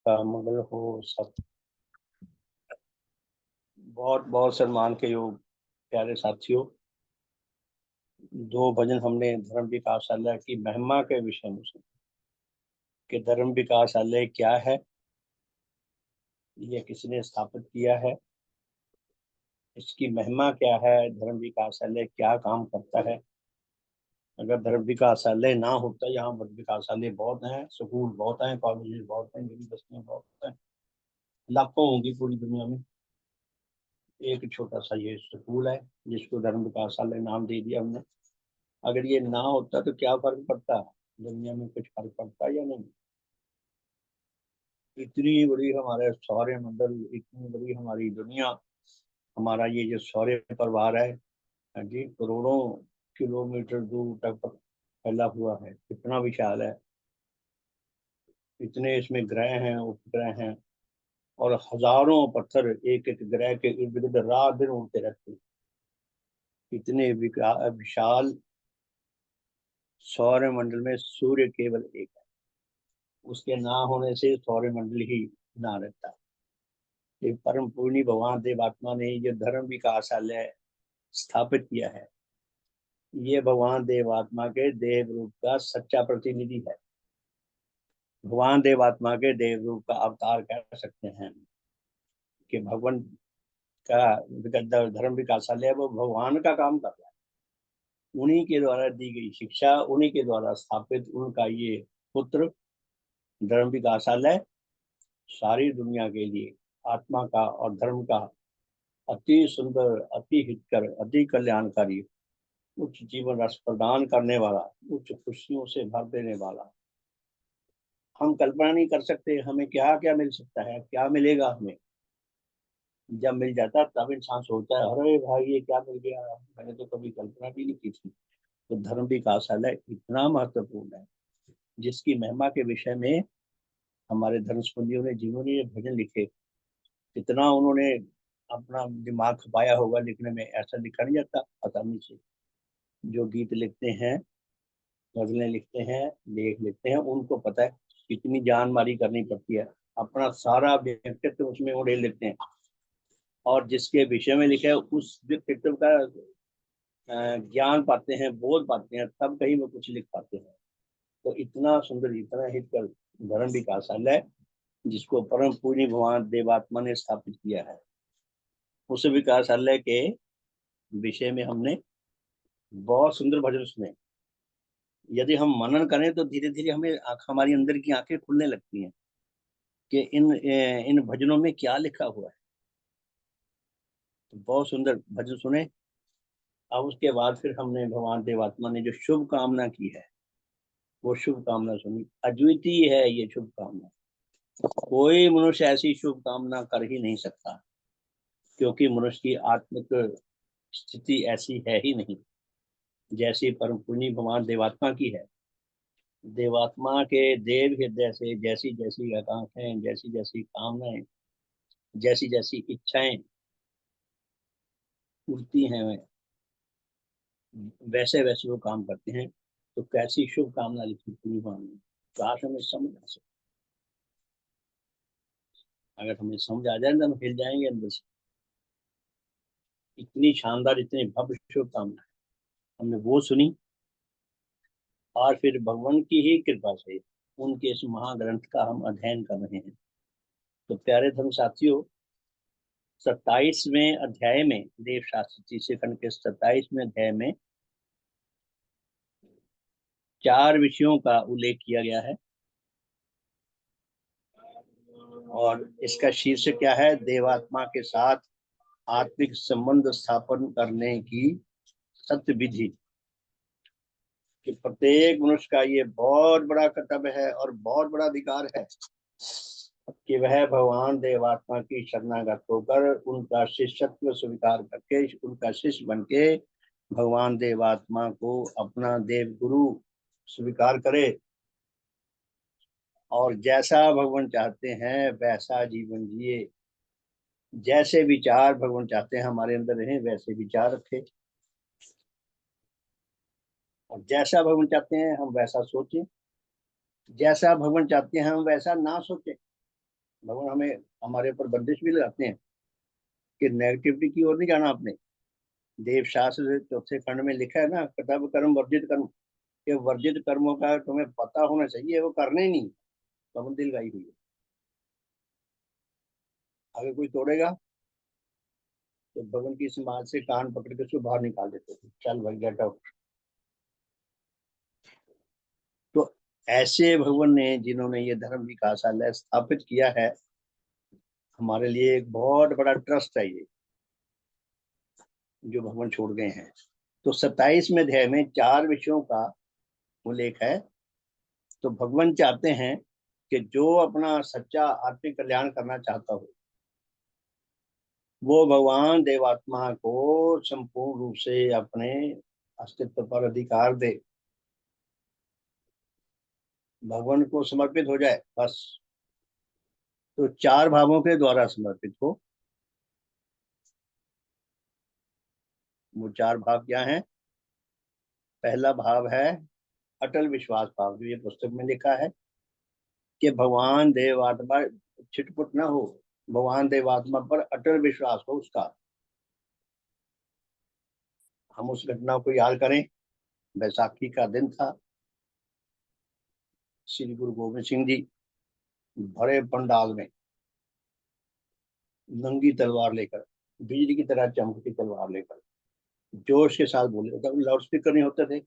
का मंगल हो। सब बहुत बहुत सम्मान के योग प्यारे साथियों, दो भजन हमने धर्म विकासालय की महिमा के विषय में सुने कि धर्म विकासालय क्या है, ये किसने स्थापित किया है, इसकी महिमा क्या है, धर्म विकासालय क्या काम करता है। अगर धर्म विकासालय ना होता, यहाँ विकासालय बहुत हैं, स्कूल बहुत हैं, कॉलेज बहुत हैं, यूनिवर्सिटियाँ बहुत हैं, लाखों होंगी पूरी दुनिया में। एक छोटा सा ये स्कूल है जिसको धर्म विकासालय नाम दे दिया हमने। अगर ये ना होता तो क्या फर्क पड़ता, दुनिया में कुछ फर्क पड़ता या नहीं। इतनी बड़ी हमारे सौर्य मंडल, इतनी बड़ी हमारी दुनिया, हमारा ये जो सौर्य परिवार है, हाँ जी, करोड़ों किलोमीटर दूर तक फैला हुआ है, कितना विशाल है। इतने इसमें ग्रह हैं, उपग्रह हैं, और हजारों पत्थर एक एक ग्रह के इर्द गिर्द रात दिन उड़ते रहते हैं। इतने विशाल सौर मंडल में सूर्य केवल एक है, उसके ना होने से सौर मंडल ही ना रहता। ये परम पूर्णी भगवान देवात्मा ने जो धर्म विकासालय स्थापित किया है, ये भगवान देवात्मा के देव रूप का सच्चा प्रतिनिधि है। भगवान देवात्मा के देव रूप का अवतार कह सकते हैं कि भगवान का धर्म विकासालय वो भगवान का काम कर रहा है। उन्हीं के द्वारा दी गई शिक्षा, उन्हीं के द्वारा स्थापित उनका ये पुत्र धर्म विकासालय सारी दुनिया के लिए आत्मा का और धर्म का अति सुंदर, अति हितकर, अति कल्याणकारी, उच्च जीवन रस प्रदान करने वाला, उच्च खुशियों से भर देने वाला। हम कल्पना नहीं कर सकते हमें क्या क्या मिल सकता है, क्या मिलेगा हमें। जब मिल जाता तब इंसान सोचता है, अरे भाई ये क्या मिल गया, मैंने तो कभी कल्पना भी नहीं की थी। तो धर्म विकासालय इतना महत्वपूर्ण है, जिसकी महिमा के विषय में हमारे धर्मस्पंदियों ने, जिन्होंने ये भजन लिखे, इतना उन्होंने अपना दिमाग खपाया होगा लिखने में। ऐसा लिखा नहीं जाता पता नहीं से। जो गीत लिखते हैं, गजलें लिखते हैं, लेख लिखते हैं, उनको पता है कितनी जान मारी करनी पड़ती है। अपना सारा व्यक्तित्व उसमें उड़ेल लेते हैं, और जिसके विषय में लिखा है उस व्यक्तित्व का ज्ञान पाते हैं, बोध पाते हैं, तब कहीं वो कुछ लिख पाते हैं। तो इतना सुंदर, इतना हित कर धर्म विकासालय, जिसको परम पूज्य भगवान देवात्मा ने स्थापित किया है, उस विकासालय के विषय में हमने बहुत सुंदर भजन सुने। यदि हम मनन करें तो धीरे धीरे हमें हमारी अंदर की आंखें खुलने लगती हैं कि इन भजनों में क्या लिखा हुआ है। तो बहुत सुंदर भजन सुने। अब उसके बाद फिर हमने भगवान देवात्मा ने जो शुभ कामना की है, वो शुभ कामना सुनी। अद्वितीय है ये शुभ कामना, कोई मनुष्य ऐसी शुभ कामना कर ही नहीं सकता, क्योंकि मनुष्य की आत्मिक स्थिति ऐसी है ही नहीं जैसी परम पुण्य भगवान देवात्मा की है। देवात्मा के देव हृदय से जैसी जैसी आकांक्षाएं, जैसी जैसी कामनाएं, जैसी जैसी इच्छाएं उठती हैं, वैसे वैसे वो काम करते हैं। तो कैसी शुभ कामना लिखी पूरी वाणी में, काश हमें समझ आ सके। अगर हमें समझ आ जाए तो हम हिल जाएंगे अंदर से। इतनी शानदार, इतनी भव्य शुभ कामना हमने वो सुनी। और फिर भगवान की ही कृपा से उनके इस महाग्रंथ का हम अध्ययन कर रहे हैं। तो प्यारे धर्म साथियों, 27वें अध्याय में, देव शास्त्र तीसरे खंड के 27वें अध्याय में 4 विषयों का उल्लेख किया गया है, और इसका शीर्षक क्या है? देवात्मा के साथ आत्मिक संबंध स्थापन करने की सत्य विधि। कि प्रत्येक मनुष्य का ये बहुत बड़ा कर्तव्य है और बहुत बड़ा अधिकार है कि वह भगवान देवात्मा की शरणागत होकर उनका शिष्यत्व स्वीकार करके, उनका शिष्य बन के भगवान देवात्मा को अपना देव गुरु स्वीकार करे, और जैसा भगवान चाहते हैं वैसा जीवन जिए। जैसे विचार भगवान चाहते हैं हमारे अंदर रहे, वैसे विचार रखे, और जैसा भगवान चाहते हैं हम वैसा सोचें, जैसा भगवान चाहते हैं हम वैसा ना सोचें। भगवान हमें हमारे ऊपर बंदिश भी लगाते हैं कि नेगेटिविटी की ओर नहीं जाना आपने। देव शास्त्र चौथे खंड में लिखा है ना, कर्तव्य कर्म वर्जित कर्म। ये वर्जित कर्मों का तुम्हें पता होना चाहिए, वो करने ही नहीं, पाबंदी लगाई हुई है। अगर कोई तोड़ेगा तो भगवान की समाज से कान पकड़ के उसको बाहर निकाल देते थे, चल भाई गेट आउट। तो ऐसे भगवान ने, जिन्होंने ये धर्म विकासालय स्थापित किया है, हमारे लिए एक बहुत बड़ा ट्रस्ट है ये, जो भगवान छोड़ गए हैं। तो 27वें अध्याय में 4 विषयों का उल्लेख है। तो भगवान चाहते हैं कि जो अपना सच्चा आत्मिक कल्याण करना चाहता हो, वो भगवान देवात्मा को संपूर्ण रूप से अपने अस्तित्व पर अधिकार दे, भगवान को समर्पित हो जाए बस। तो 4 भावों के द्वारा समर्पित हो। वो 4 भाव क्या हैं? पहला भाव है अटल विश्वास भाव, जो ये पुस्तक में लिखा है कि भगवान देवात्मा छिटपुट ना हो, भगवान देवात्मा पर अटल विश्वास हो उसका। हम उस घटना को याद करें। बैसाखी का दिन था। श्री गुरु गोविंद सिंह जी भरे पंडाल में नंगी तलवार लेकर, बिजली की तरह चमकती तलवार लेकर जोश के साथ बोले। तब लाउड स्पीकर नहीं होते थे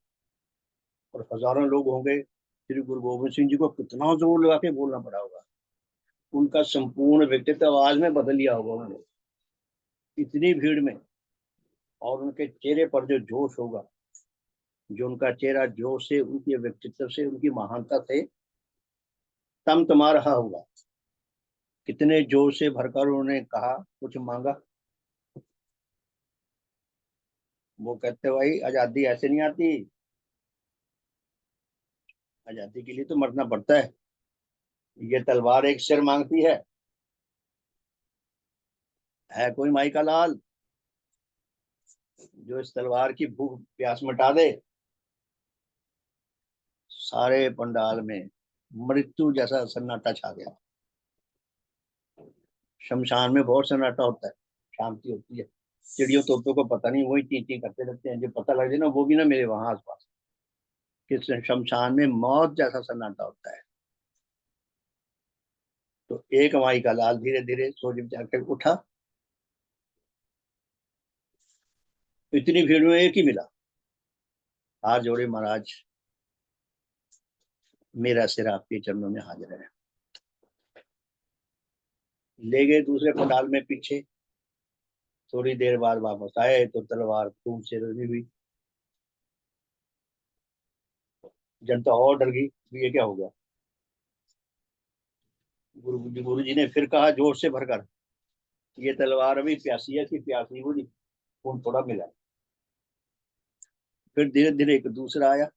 और हजारों लोग होंगे। श्री गुरु गोविंद सिंह जी को कितना जोर लगा के बोलना पड़ा होगा। उनका संपूर्ण व्यक्तित्व आवाज में बदल लिया होगा उन्होंने, इतनी भीड़ में। और उनके चेहरे पर जो जोश होगा, जो उनका चेहरा जोश से, उनके व्यक्तित्व से, उनकी महानता से तमतमा रहा होगा। कितने जोश से भरकर उन्होंने कहा, कुछ मांगा। वो कहते भाई आजादी ऐसे नहीं आती, आजादी के लिए तो मरना पड़ता है। ये तलवार एक सिर मांगती है कोई माई का लाल जो इस तलवार की भूख प्यास मिटा दे। सारे पंडाल में मृत्यु जैसा सन्नाटा छा गया। शमशान में बहुत सन्नाटा होता है, शांति होती है। चिड़ियों तोतों को पता नहीं, वही ची ची करते रहते हैं, जो पता लग जाए ना वो भी ना मेरे वहां आसपास। कि शमशान में मौत जैसा सन्नाटा होता है। तो एक माई का लाल धीरे धीरे सोच विचार कर उठा। इतनी भीड़ में एक ही मिला। हाथ जोड़े महाराज, मेरा सिर आपके चरणों में हाजिर है। ले गए दूसरे पंडाल में पीछे। थोड़ी देर बाद वापस आए तो तलवार खून से रंगी हुई। जनता और डर गई, ये क्या हो गया। गुरु जी ने फिर कहा जोर से भरकर, ये तलवार अभी प्यासी है कि प्यासी हुई, खून थोड़ा मिला। फिर धीरे धीरे एक दूसरा आया।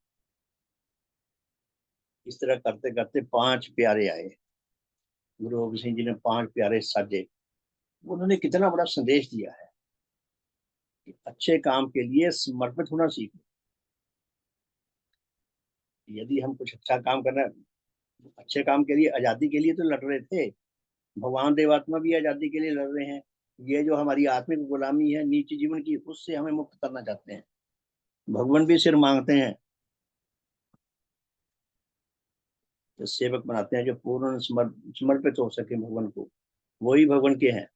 इस तरह करते करते 5 प्यारे आए। गुरु गोबिंद सिंह जी ने 5 प्यारे साजे। उन्होंने कितना बड़ा संदेश दिया है कि अच्छे काम के लिए समर्पित होना सीखो। यदि हम कुछ अच्छा काम करना, अच्छे काम के लिए, आजादी के लिए तो लड़ रहे थे, भगवान देवात्मा भी आजादी के लिए लड़ रहे हैं। ये जो हमारी आत्मिक गुलामी है नीचे जीवन की, उससे हमें मुक्त करना चाहते हैं। भगवान भी सिर मांगते हैं, तो सेवक बनाते हैं जो पूर्ण समर्पित हो सके भगवान को, वही भगवान के हैं।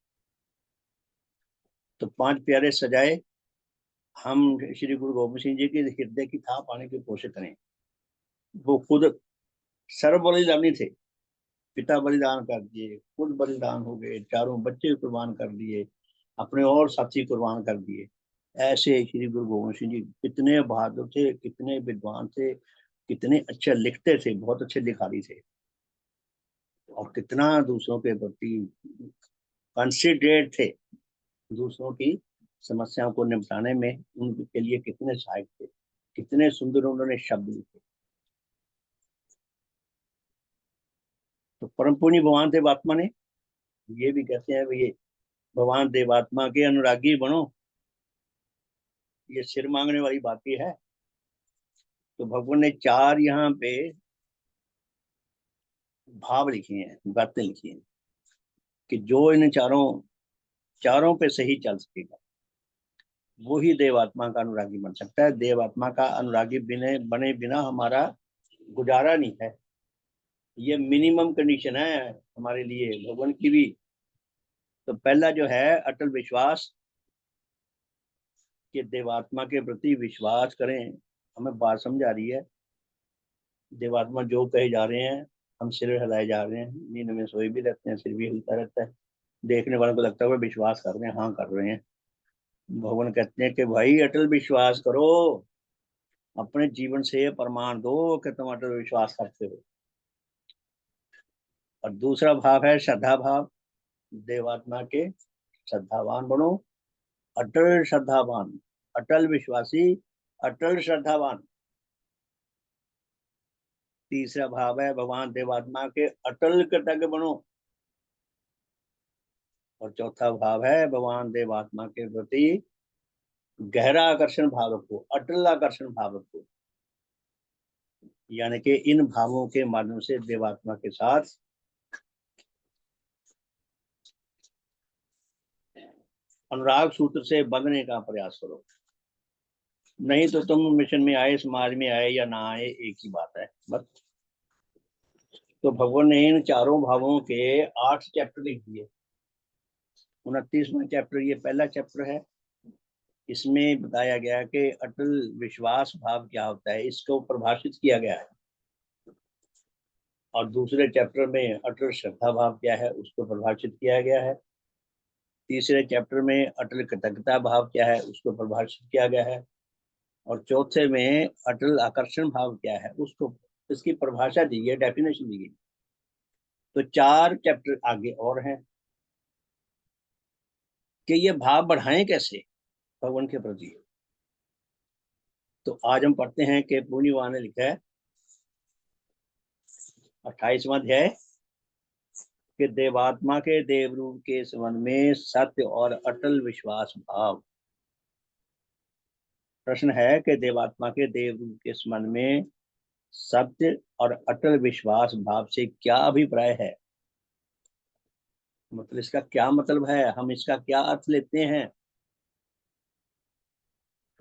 तो 5 प्यारे सजाए। हम श्री गुरु गोबिंद सिंह जी के हृदय की था पाने की कोशिश करें। वो खुद सर्व बलिदानी थे। पिता बलिदान कर दिए, खुद बलिदान हो गए, चारों बच्चे कुर्बान कर दिए, अपने और साथी कुर्बान कर दिए। ऐसे श्री गुरु गोविंद सिंह जी कितने बहादुर थे, कितने विद्वान थे, कितने अच्छे लिखते थे, बहुत अच्छे लिखारी थे। और कितना दूसरों के प्रति कंसिडरेट थे। दूसरों की समस्याओं को निपटाने में उनके लिए कितने सहायक थे, कितने सुंदर उन्होंने शब्द लिखे। तो परम पुण्य भगवान देवात्मा ने ये भी कहते हैं भाई, भगवान देवात्मा के अनुरागी बनो। ये सिर मांगने वाली बात ही है। तो भगवान ने 4 यहाँ पे भाव लिखे हैं, बातें लिखी हैं। कि जो इन चारों पे सही चल सकेगा वो ही देवात्मा का अनुरागी बन सकता है। देवात्मा का अनुरागी बने बिना हमारा गुजारा नहीं है। ये मिनिमम कंडीशन है हमारे लिए, भगवान की भी। तो पहला जो है अटल विश्वास, कि देवात्मा के प्रति विश्वास करें। हमें बात समझ आ रही है? देवात्मा जो कहे जा रहे हैं, हम सिर हिलाए जा रहे हैं, नींद में सोए भी रहते हैं, सिर भी हिलता रहता है, देखने वालों को लगता है वो विश्वास कर रहे हैं, हाँ कर रहे हैं। भगवान कहते हैं कि भाई अटल विश्वास करो, अपने जीवन से प्रमाण दो कि तुम अटल विश्वास करते हो। और दूसरा भाव है श्रद्धा भाव। देवात्मा के श्रद्धावान बनो, अटल श्रद्धावान, अटल विश्वासी, अटल श्रद्धावान। तीसरा भाव है भगवान देवात्मा के अटल कृतज्ञ बनो। और चौथा भाव है भगवान देवात्मा के प्रति गहरा आकर्षण भाव रखो, अटल आकर्षण भाव रखो। यानी कि इन भावों के माध्यम से देवात्मा के साथ अनुराग सूत्र से बंधने का प्रयास करो। नहीं तो तुम मिशन में आए, समाज में आए या ना आए, एक ही बात है बस। तो भगवान ने इन चारों भावों के 8 चैप्टर लिख दिए। 29वां चैप्टर ये पहला चैप्टर है। इसमें बताया गया कि अटल विश्वास भाव क्या होता है, इसको परिभाषित किया गया है। और दूसरे चैप्टर में अटल श्रद्धा भाव क्या है उसको परिभाषित किया गया है। तीसरे चैप्टर में अटल कृतज्ञता भाव क्या है उसको परिभाषित किया गया है। और चौथे में अटल आकर्षण भाव क्या है उसको, इसकी परिभाषा दी है, डेफिनेशन दी गई। तो 4 चैप्टर आगे और हैं कि ये भाव बढ़ाएं कैसे भगवान के प्रति। तो आज हम पढ़ते हैं कि पुण्यवान ने लिखा है 28वां अध्याय कि देवात्मा के देवरूप के संबंध में सत्य और अटल विश्वास भाव। प्रश्न है कि देवात्मा के देवरूप के संबंध में सत्य और अटल विश्वास भाव से क्या अभिप्राय है, मतलब इसका क्या मतलब है, हम इसका क्या अर्थ लेते हैं,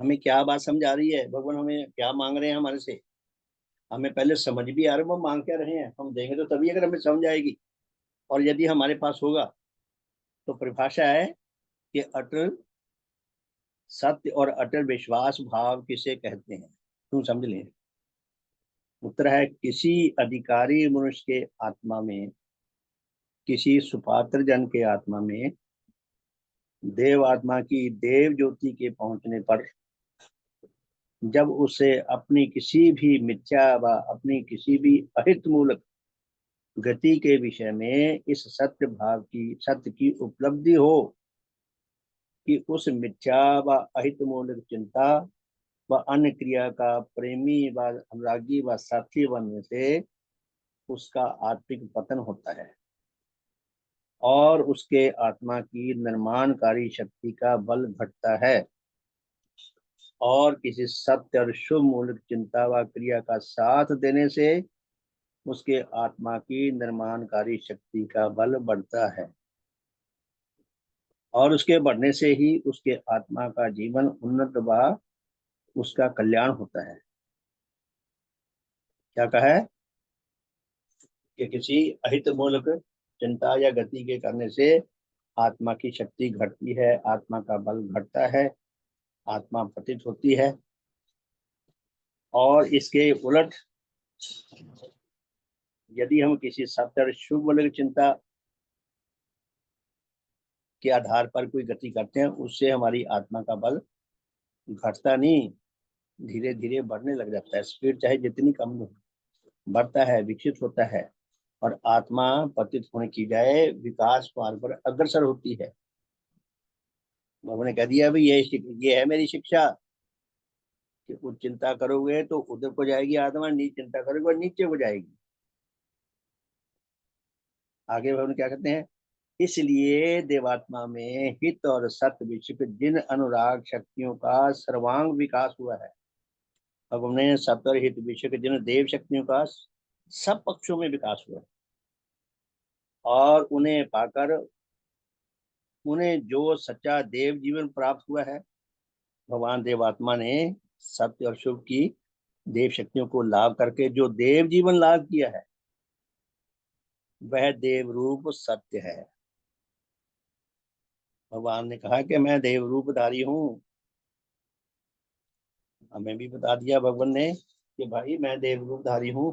हमें क्या बात समझ आ रही है, भगवान हमें क्या मांग रहे हैं हमारे से। हमें पहले समझ भी आ रहा है वो मांग क्या रहे हैं, हम देंगे तो तभी अगर हमें समझ आएगी। और यदि हमारे पास होगा तो परिभाषा है कि अटल सत्य और अटल विश्वास भाव किसे कहते हैं, तुम समझ लें। उत्तर है किसी अधिकारी मनुष्य के आत्मा में, किसी सुपात्र जन के आत्मा में देव आत्मा की देव ज्योति के पहुंचने पर जब उसे अपनी किसी भी मिथ्या व अपनी किसी भी अहित मूलक गति के विषय में इस सत्य की उपलब्धि हो कि उस मिथ्या व अहित मूलक चिंता व अन्य क्रिया का प्रेमी व अनुरागी व साथी बनने से उसका आत्मिक पतन होता है और उसके आत्मा की निर्माणकारी शक्ति का बल घटता है और किसी सत्य और शुभ मूलक चिंता व क्रिया का साथ देने से उसके आत्मा की निर्माणकारी शक्ति का बल बढ़ता है और उसके बढ़ने से ही उसके आत्मा का जीवन उन्नत व उसका कल्याण होता है। क्या कहा है कि किसी अहित मूलक चिंता या गति के करने से आत्मा की शक्ति घटती है, आत्मा का बल घटता है, आत्मा पतित होती है। और इसके उलट यदि हम किसी सत्य और शुभ मूलक चिंता के आधार पर कोई गति करते हैं उससे हमारी आत्मा का बल घटता नहीं, धीरे धीरे बढ़ने लग जाता है। स्पीड चाहे जितनी कम हो, बढ़ता है, विकसित होता है और आत्मा पतित होने की जाए विकास मार्ग पर अग्रसर होती है। उन्होंने कह दिया भाई ये है मेरी शिक्षा कि कुछ चिंता करोगे तो उधर को जाएगी आत्मा, नीचे चिंता करोगे और नीचे को जाएगी। आगे भगवान क्या कहते हैं, इसलिए देवात्मा में हित और सत्य विषय जिन अनुराग शक्तियों का सर्वांग विकास हुआ है, भगवान ने सत्य और हित विषय जिन देव शक्तियों का सब पक्षों में विकास हुआ है। और उन्हें पाकर उन्हें जो सच्चा देव जीवन प्राप्त हुआ है। भगवान देवात्मा ने सत्य और शुभ की देव शक्तियों को लाभ करके जो देव जीवन लाभ किया है, वह देव रूप सत्य है। भगवान ने कहा कि मैं देव रूपधारी हूँ। हमें भी बता दिया भगवान ने कि भाई मैं देव रूपधारी हूँ।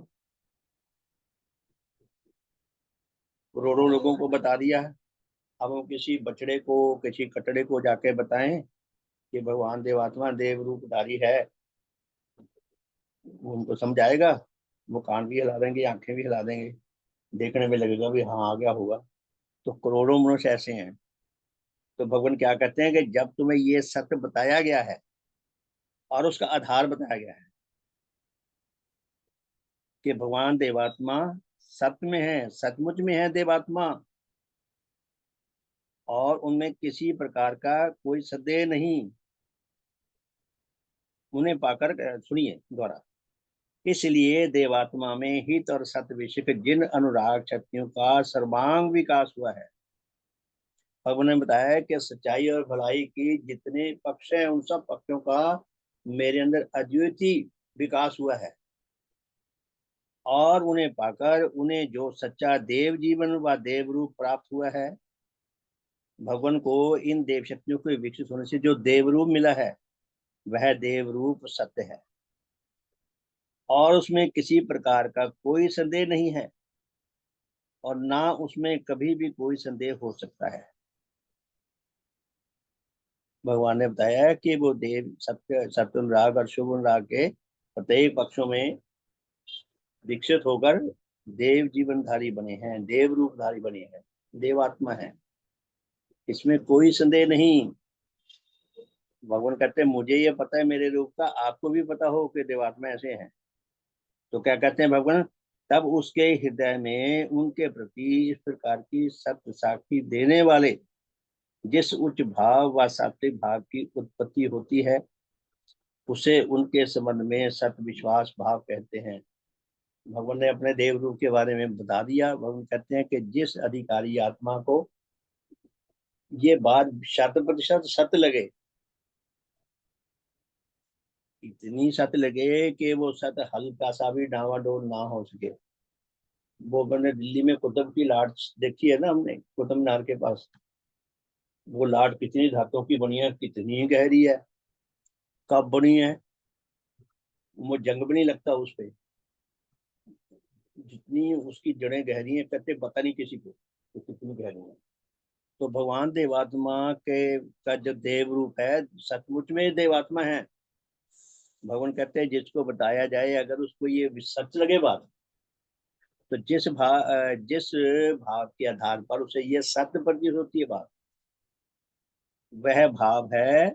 करोड़ों लोगों को बता दिया है। अब हम किसी बछड़े को, किसी कटड़े को जाके बताएं कि भगवान देवात्मा देव रूपधारी है, वो उनको समझाएगा? वो कान भी हिला देंगे, आंखें भी हिला देंगे, देखने में लगेगा भी हाँ आ गया होगा। तो करोड़ों मनुष्य ऐसे हैं। तो भगवान क्या कहते हैं कि जब तुम्हें ये सत्य बताया गया है और उसका आधार बताया गया है कि भगवान देवात्मा सत्य में है, सचमुच में है देवात्मा, और उनमें किसी प्रकार का कोई संदेह नहीं, उन्हें पाकर सुनिए द्वारा, इसलिए देवात्मा में हित और सत्य विषय जिन अनुराग शक्तियों का सर्वांग विकास हुआ है। भगवान ने बताया कि सच्चाई और भलाई की जितने पक्ष हैं, उन सब पक्षों का मेरे अंदर अद्वितीय विकास हुआ है। और उन्हें पाकर उन्हें जो सच्चा देव जीवन व देव रूप प्राप्त हुआ है। भगवान को इन देव शक्तियों के विकसित होने से जो देव रूप मिला है, वह देव रूप सत्य है और उसमें किसी प्रकार का कोई संदेह नहीं है और ना उसमें कभी भी कोई संदेह हो सकता है। भगवान ने बताया कि वो देव सत्य, सत्यानुराग और शुभ अनुराग के प्रत्येक पक्षों में विकसित होकर देव जीवनधारी बने हैं, देव रूपधारी बने हैं, देवात्मा है, इसमें कोई संदेह नहीं। भगवान कहते हैं मुझे ये पता है मेरे रूप का, आपको भी पता हो कि देवात्मा ऐसे हैं। तो क्या कहते हैं भगवान? तब उसके हृदय में उनके प्रति इस प्रकार की सत्य साक्षी देने वाले जिस उच्च भाव व सात्विक भाव की उत्पत्ति होती है, उसे उनके संबंध में सत्य विश्वास भाव कहते हैं। भगवान ने अपने देव रूप के बारे में बता दिया। भगवान कहते हैं कि जिस अधिकारी आत्मा को ये बात 100% सत्य लगे, इतनी सत्य लगे कि वो सत्य हल्का सा भी डावाडोल ना हो सके। वो मैंने दिल्ली में कुतुब की लाट देखी है ना, हमने कुतुब मीनार के पास। वो लाट कितनी धातुओं की बनी है, कितनी गहरी है, कब बनी है, वो जंग भी नहीं लगता उस पे, जितनी उसकी जड़ें गहरी हैं, कहते पता नहीं किसी को तो कितनी गहरी है। तो भगवान देवात्मा के का जो देव रूप है, सचमुच में देवात्मा है। भगवान कहते हैं जिसको बताया जाए, अगर उसको ये सच लगे बात, तो जिस भाव के आधार पर उसे ये सत्य प्रतीत होती है बात, वह भाव है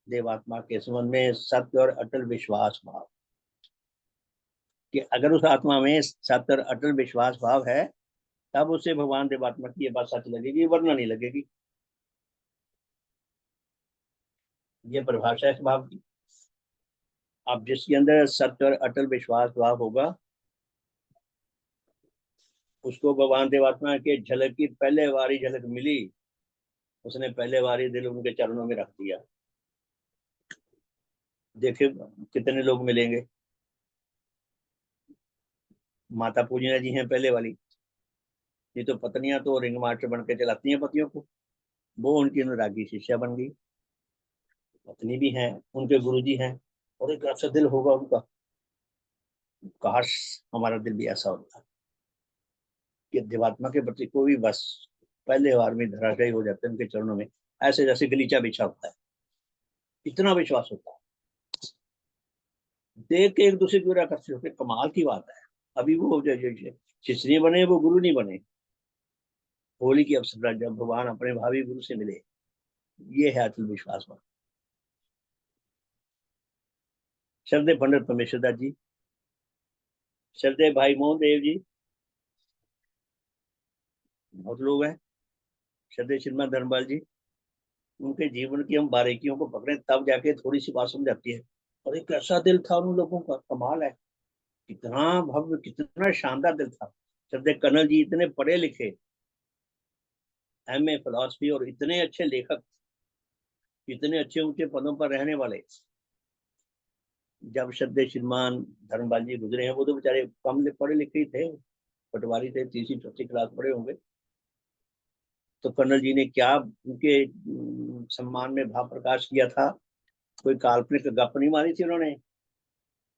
देवात्मा के संबंध में सत्य और अटल विश्वास भाव। कि अगर उस आत्मा में सत्य और अटल विश्वास भाव है, तब उसे भगवान देवात्मा की ये बात सच लगेगी, वरना नहीं लगेगी। ये परिभाषा है इस भाव की। अब जिसके अंदर सत्य और अटल विश्वास भाव होगा, उसको भगवान देवात्मा के झलक की पहले बारी झलक मिली, उसने पहले बारी दिल उनके चरणों में रख दिया। देखिए कितने लोग मिलेंगे। माता पूजना जी हैं पहले वाली, ये तो पत्नियां तो रिंग मास्टर बन के चलाती हैं पतियों को, वो उनकी अनुरागी शिष्या बन गई। पत्नी भी हैं, उनके गुरुजी हैं, और एक अच्छा दिल होगा उनका। काश हमारा दिल भी ऐसा होता कि देवात्मा के प्रति कोई बस पहले बार में धराशायी हो जाते हैं उनके चरणों में, ऐसे जैसे गलीचा बिछा होता है, इतना विश्वास होता है। देख के एक दूसरे की ओर आकर्षित होते, कमाल की बात है। अभी वो शिष्य नहीं बने, वो गुरु नहीं बने। होली की अवसर पर जब भगवान अपने भावी गुरु से मिले, ये है अटल विश्वास। श्रद्धे पंडित परमेश्वर दास जी, श्रद्धे भाई मोहन देव जी, बहुत लोग हैं। श्रद्धे श्रीमद धर्मपाल जी, उनके जीवन की हम बारीकियों को पकड़े तब जाके थोड़ी सी बात समझ आती है। और एक ऐसा दिल था उन लोगों का, कमाल है। कितना भव्य, कितना शानदार दिल था। श्रद्धे कनल जी इतने पढ़े लिखे, एमए फिलॉसफी और इतने अच्छे लेखक, इतने अच्छे ऊंचे पदों पर रहने वाले, जब श्रद्धेय श्रीमान धर्मपाल जी गुजरे हैं, वो तो बेचारे कम पढ़े लिखे ही थे, पटवारी थे, तीसरी चौथी क्लास पढ़े होंगे। तो कर्नल जी ने क्या उनके सम्मान में भाव प्रकाश किया था, कोई काल्पनिक गप नहीं मारी थी उन्होंने,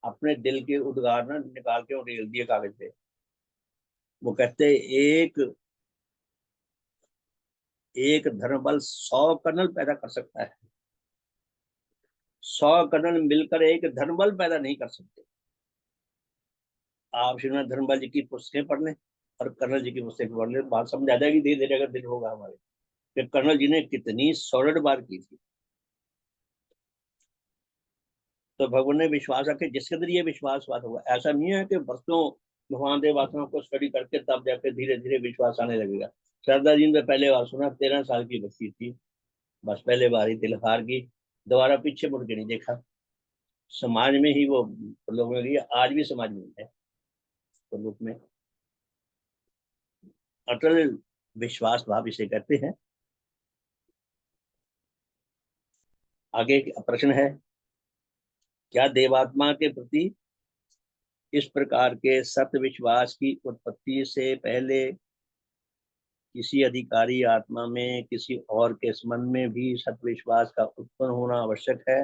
अपने दिल के उद्गार ना निकाल के और रेल दिए कागज पे। वो कहते एक एक धर्मबल 100 कर्नल पैदा कर सकता है, 100 कर्नल मिलकर एक धर्मबल पैदा नहीं कर सकते। आप श्रीनाथ धर्मपाल जी की पुस्तकें पढ़ लें और कर्नल जी की पुस्तकें पढ़ लें, बात समझ आ जाएगी धीरे धीरे, अगर दिल होगा हमारे, कि कर्नल जी ने कितनी सॉलिड बात की थी। तो भगवान ने विश्वास रखे, जिसके अंदर ये विश्वास बात होगा। ऐसा नहीं है कि बरसों भगवान देव आत्मा को स्टडी करके तब जाके धीरे धीरे विश्वास आने लगेगा। श्रद्धा जी ने पहले बार सुना, 13 साल की बच्ची थी, बस पहले बार ही तिलकार की, दोबारा पीछे मुड़ के नहीं देखा। समाज में ही वो लोगों में गई, आज भी समाज में है लोग में। अटल विश्वास भाव इसे कहते हैं। आगे प्रश्न है, क्या देवात्मा के प्रति इस प्रकार के सत्य विश्वास की उत्पत्ति से पहले किसी अधिकारी आत्मा में किसी और के संबंध में भी सत्य विश्वास का उत्पन्न होना आवश्यक है?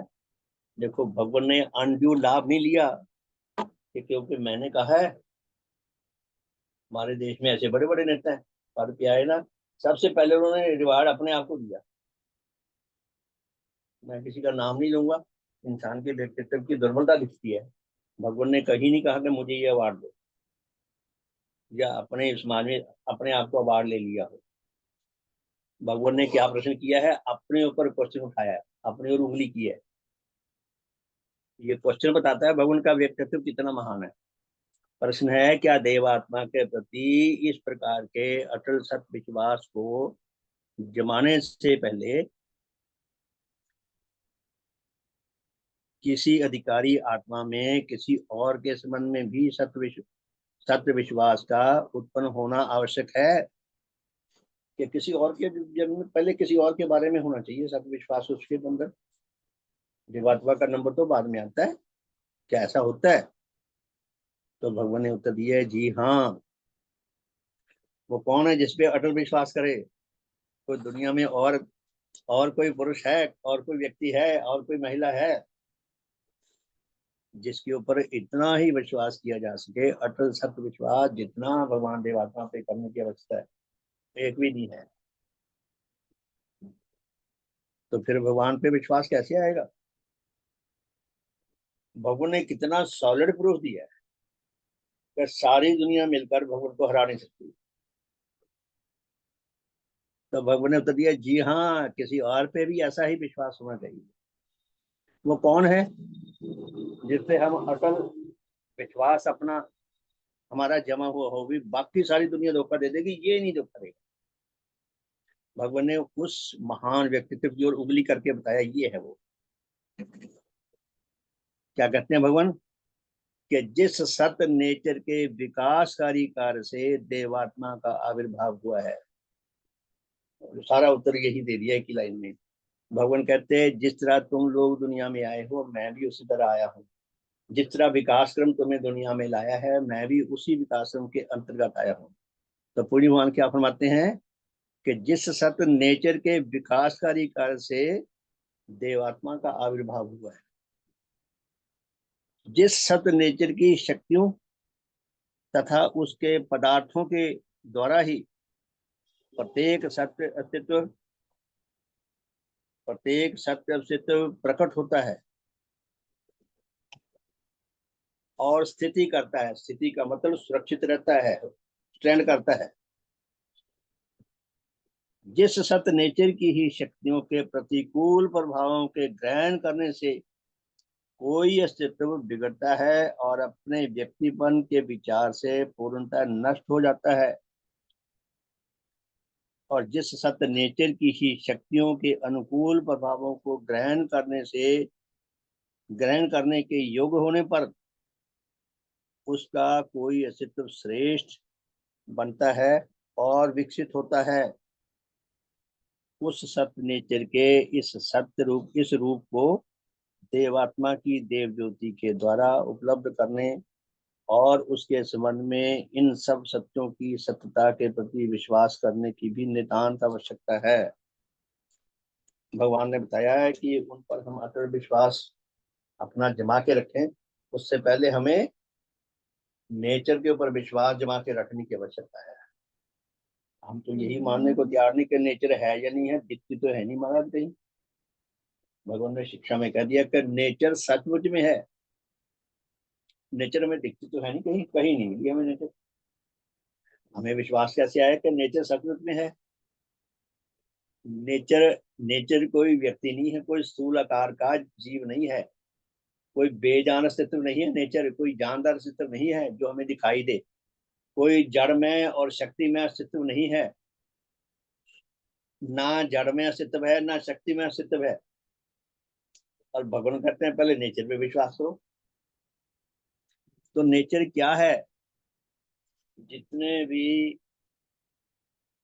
देखो, भगवान ने अनड्यू लाभ नहीं लिया कि क्योंकि मैंने कहा है। हमारे देश में ऐसे बड़े बड़े नेता हैं, पर क्या है ना, सबसे पहले उन्होंने रिवार्ड अपने आप को दिया। मैं किसी का नाम नहीं लूंगा, इंसान के व्यक्तित्व की दुर्बलता दिखती है। भगवान ने कहीं नहीं कहा कि मुझे ये अवार्ड दो, या अपने समाज में अपने आप को अवार्ड ले लिया हो। भगवान ने क्या प्रश्न किया है, अपने ऊपर क्वेश्चन उठाया है, अपने और उंगली की है। ये क्वेश्चन बताता है भगवान का व्यक्तित्व कितना महान है। प्रश्न है, क्या देवात्मा के प्रति इस प्रकार के अटल सत विश्वास को जमाने से पहले किसी अधिकारी आत्मा में किसी और के संबंध में भी सत्य विश्वास का उत्पन्न होना आवश्यक है? कि किसी और के जन्म में पहले किसी और के बारे में होना चाहिए सत्य विश्वास उसके अंदर? देवात्मा का नंबर तो बाद में आता है। क्या ऐसा होता है? तो भगवान ने उत्तर दिया है, जी हाँ। वो कौन है जिसपे अटल विश्वास करे? कोई दुनिया में और कोई पुरुष है, और कोई व्यक्ति है, और कोई महिला है जिसके ऊपर इतना ही विश्वास किया जा सके, अटल सत्य विश्वास जितना भगवान देवात्मा पे करने की आवश्यकता है? एक भी नहीं है। तो फिर भगवान पे विश्वास कैसे आएगा? भगवान ने कितना सॉलिड प्रूफ दिया है कि सारी दुनिया मिलकर भगवान को हरा नहीं सकती। तो भगवान ने उत्तर दिया, जी हाँ, किसी और पे भी ऐसा ही विश्वास होना चाहिए। वो कौन है जिससे हम अटल विश्वास अपना हमारा जमा हुआ हो, भी बाकी सारी दुनिया धोखा दे देगी, ये नहीं धोखा देगा। भगवान ने उस महान व्यक्तित्व की ओर उंगली करके बताया, ये है वो। क्या कहते हैं भगवान? कि जिस सत्य नेचर के विकासकारी कार्य से देवात्मा का आविर्भाव हुआ है। सारा उत्तर यही दे दिया है कि लाइन में। भगवान कहते हैं, जिस तरह तुम लोग दुनिया में आए हो, मैं भी उसी तरह आया हूँ। जिस तरह विकास क्रम तुम्हें दुनिया में लाया है, मैं भी उसी विकास क्रम के अंतर्गत आया हूँ। तो पूरी भगवान क्या फरमाते हैं कि जिस सत्य नेचर के विकासकारी कार्य से देवात्मा का आविर्भाव हुआ है, जिस सत्य नेचर की शक्तियों तथा उसके पदार्थों के द्वारा ही प्रत्येक सत्य अस्तित्व प्रकट होता है और स्थिति करता है। स्थिति का मतलब सुरक्षित रहता है, स्टैंड करता है। जिस सत्य नेचर की ही शक्तियों के प्रतिकूल प्रभावों के ग्रहण करने से कोई अस्तित्व बिगड़ता है और अपने व्यक्तिपन के विचार से पूर्णतः नष्ट हो जाता है, और जिस सत्य नेचर की ही शक्तियों के अनुकूल प्रभावों को ग्रहण करने के योग्य होने पर उसका कोई अस्तित्व श्रेष्ठ बनता है और विकसित होता है। उस सत्य नेचर के इस रूप को देवात्मा की देव ज्योति के द्वारा उपलब्ध करने और उसके संबंध में इन सब सत्यों की सत्यता के प्रति विश्वास करने की भी नितांत आवश्यकता है। भगवान ने बताया है कि उन पर हम अटल विश्वास अपना जमा के रखें। उससे पहले हमें नेचर के ऊपर विश्वास जमा के रखने की आवश्यकता है। हम तो यही मानने को तैयार नहीं कि नेचर है या नहीं है, दिखती तो है नहीं महाराज कहीं। भगवान ने शिक्षा में कह दिया कि नेचर सचमुच में है। नेचर में दिखती तो है नहीं, कहीं कहीं नहीं मिली हमें नेचर। हमें विश्वास कैसे आया कि नेचर सचमुच में है। नेचर नेचर कोई व्यक्ति नहीं है, कोई स्थूल आकार का जीव नहीं है, कोई बेजान अस्तित्व नहीं है। नेचर कोई जानदार अस्तित्व नहीं है जो हमें दिखाई दे। कोई जड़ में और शक्ति में अस्तित्व नहीं है। ना जड़ में अस्तित्व है, ना शक्ति में अस्तित्व है। और भगवान कहते हैं पहले नेचर पे विश्वास करो। तो नेचर क्या है? जितने भी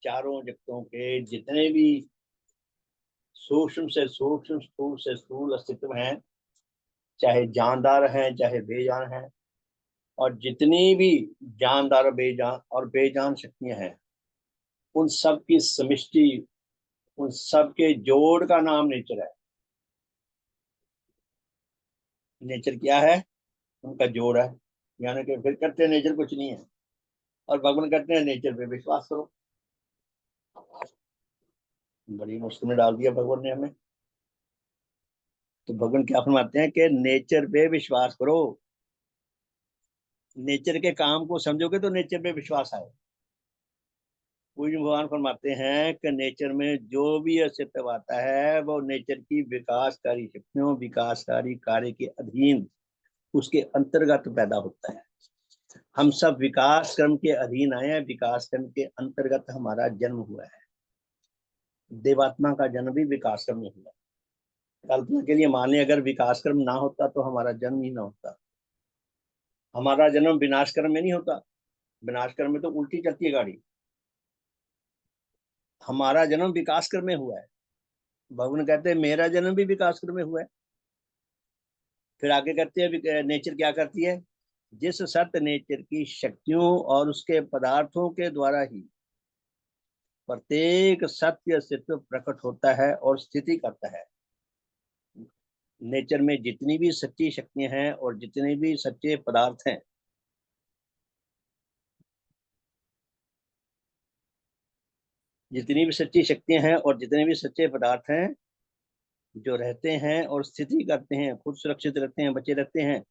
चारों जगतों के जितने भी सूक्ष्म से सूक्ष्म, स्थूल से स्थूल अस्तित्व हैं, चाहे जानदार हैं चाहे बेजान हैं, और जितनी भी जानदार बेजान और बेजान शक्तियां हैं, उन सब की समिष्टि, उन सब के जोड़ का नाम नेचर है। नेचर क्या है? उनका जोड़ है। यानी कि फिर कहते हैं नेचर कुछ नहीं है, और भगवान कहते हैं नेचर पे विश्वास करो। बड़ी मुश्किल में डाल दिया भगवान ने हमें। तो भगवान क्या फरमाते हैं कि नेचर पे विश्वास करो। नेचर के काम को समझोगे तो नेचर पे विश्वास आए। पूज्य भगवान फरमाते हैं कि नेचर में जो भी अस्तित्व आता है वो नेचर की विकासकारी शक्तियों, विकासकारी कार्य के अधीन, उसके अंतर्गत पैदा होता है। हम सब विकास क्रम के अधीन आए हैं, विकास क्रम के अंतर्गत हमारा जन्म हुआ है। देवात्मा का जन्म भी विकास क्रम में हुआ। कल्पना के लिए मान लें अगर विकास क्रम ना होता तो हमारा जन्म ही ना होता। हमारा जन्म विनाश क्रम में नहीं होता। विनाश क्रम में तो उल्टी चलती है गाड़ी। हमारा जन्म विकास क्रम में हुआ है। भगवान कहते हैं मेरा जन्म भी विकास क्रम में हुआ है। फिर आगे कहते हैं नेचर क्या करती है? जिस सत्य नेचर की शक्तियों और उसके पदार्थों के द्वारा ही प्रत्येक सत्य अस्तित्व प्रकट होता है और स्थिति करता है। नेचर में जितनी भी सच्ची शक्तियां हैं और जितने भी सच्चे पदार्थ हैं, जितनी भी सच्ची शक्तियां हैं और जितने भी सच्चे पदार्थ हैं जो रहते हैं और स्थिति करते हैं, खुद सुरक्षित रहते हैं, बचे रहते हैं,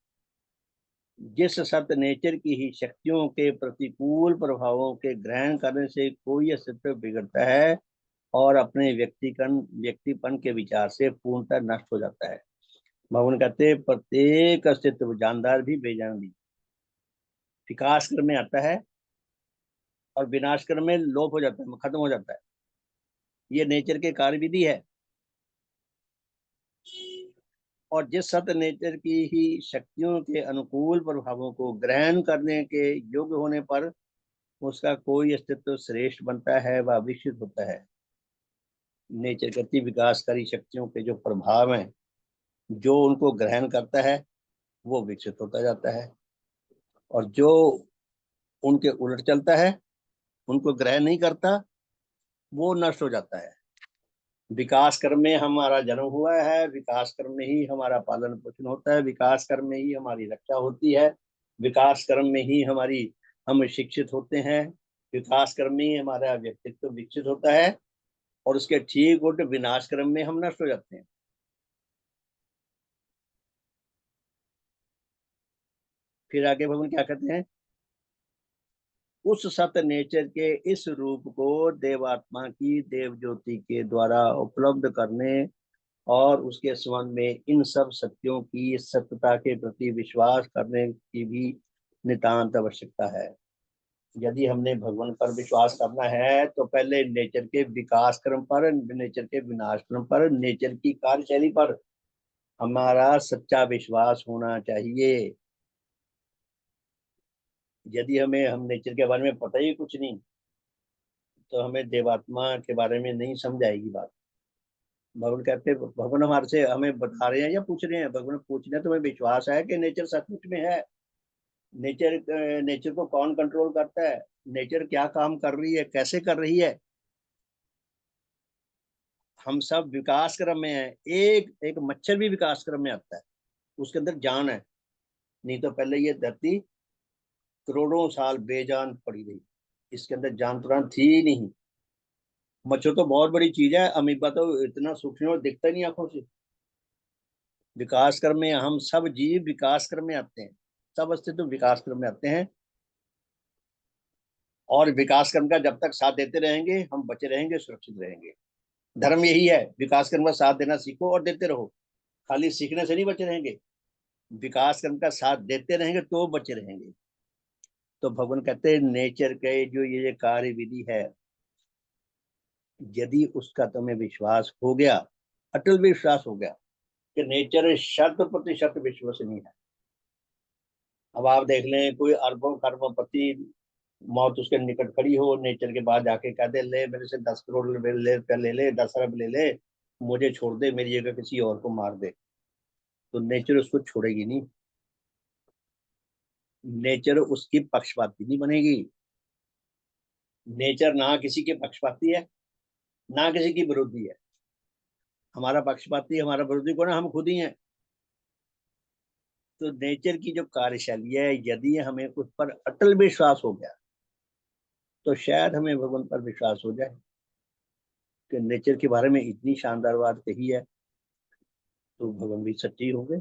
जिस सत्य नेचर की ही शक्तियों के प्रतिकूल प्रभावों के ग्रहण करने से कोई अस्तित्व बिगड़ता है और अपने व्यक्तिपन के विचार से पूर्णतः नष्ट हो जाता है। भगवान कहते हैं प्रत्येक अस्तित्व, जानदार भी बेजान भी, विकास क्रम में आता है और विनाश क्रम में लोप हो जाता है, खत्म हो जाता है। ये नेचर के कार्यविधि है। और जिस सत्य नेचर की ही शक्तियों के अनुकूल प्रभावों को ग्रहण करने के योग्य होने पर उसका कोई अस्तित्व श्रेष्ठ बनता है व विकसित होता है। नेचर गति विकासकारी शक्तियों के जो प्रभाव हैं, जो उनको ग्रहण करता है वो विकसित होता जाता है, और जो उनके उलट चलता है, उनको ग्रहण नहीं करता, वो नष्ट हो जाता है। विकास कर्म में हमारा जन्म हुआ है, विकास कर्म में ही हमारा पालन पोषण होता है, विकास कर्म में ही हमारी रक्षा होती है, विकास कर्म में ही हम शिक्षित होते हैं, विकास कर्म में ही हमारा व्यक्तित्व विकसित होता है, और उसके ठीक उल्ट विनाश क्रम में हम नष्ट हो जाते हैं। फिर आगे भगवान क्या कहते हैं? उस सत्य नेचर के इस रूप को देवात्मा की देव ज्योति के द्वारा उपलब्ध करने और उसके संबंध में इन सब सत्यों की सत्यता के प्रति विश्वास करने की भी नितांत आवश्यकता है। यदि हमने भगवान पर विश्वास करना है तो पहले नेचर के विकास क्रम पर, नेचर के विनाश क्रम पर, नेचर की कार्यशैली पर हमारा सच्चा विश्वास होना चाहिए। यदि हम नेचर के बारे में पता ही कुछ नहीं, तो हमें देवात्मा के बारे में नहीं समझ आएगी बात। भगवान कहते, भगवान हमारे से हमें बता रहे हैं या पूछ रहे हैं? भगवान पूछ रहे हैं, तुम्हें विश्वास है कि नेचर सचमुच में है? नेचर नेचर को कौन कंट्रोल करता है? नेचर क्या काम कर रही है, कैसे कर रही है? हम सब विकास क्रम में हैं। एक एक मच्छर भी विकास क्रम में आता है, उसके अंदर जान है। नहीं तो पहले ये धरती करोड़ों साल बेजान पड़ी रही, इसके अंदर जान प्राण थी ही नहीं। मच्छर तो बहुत बड़ी चीज है, अमीबा तो इतना सूक्ष्म और दिखता नहीं आंखों से। विकास क्रम में हम सब जीव विकास क्रम में आते हैं, सब अस्तित्व विकास क्रम में आते हैं। और विकास क्रम का जब तक साथ देते रहेंगे हम बचे रहेंगे, सुरक्षित रहेंगे। धर्म यही है, विकास क्रम का साथ देना सीखो और देते रहो। खाली सीखने से नहीं बचे रहेंगे, विकास क्रम का साथ देते रहेंगे तो बचे रहेंगे। तो भगवान कहते हैं नेचर के जो ये कार्य विधि है, यदि उसका तुम्हें विश्वास हो गया, अटल विश्वास हो गया कि नेचर शत प्रतिशत विश्वसनीय है। अब आप देख लें, कोई अरबों खरबों मौत उसके निकट खड़ी हो, नेचर के बाद जाके कह दे, ले मेरे से 10 करोड़ ले ले 10 अरब ले ले, मुझे छोड़ दे, मेरी जगह किसी और को मार दे, तो नेचर उसको छोड़ेगी नहीं। नेचर उसकी पक्षपाती नहीं बनेगी। नेचर ना किसी के पक्षपाती है, ना किसी की विरोधी है। हमारा पक्षपाती, हमारा विरोधी कौन है? हम खुद ही हैं। तो नेचर की जो कार्यशैली है, यदि हमें उस पर अटल विश्वास हो गया, तो शायद हमें भगवान पर विश्वास हो जाए कि नेचर के बारे में इतनी शानदार बात कही है, तो भगवान भी सच्चे हो गए।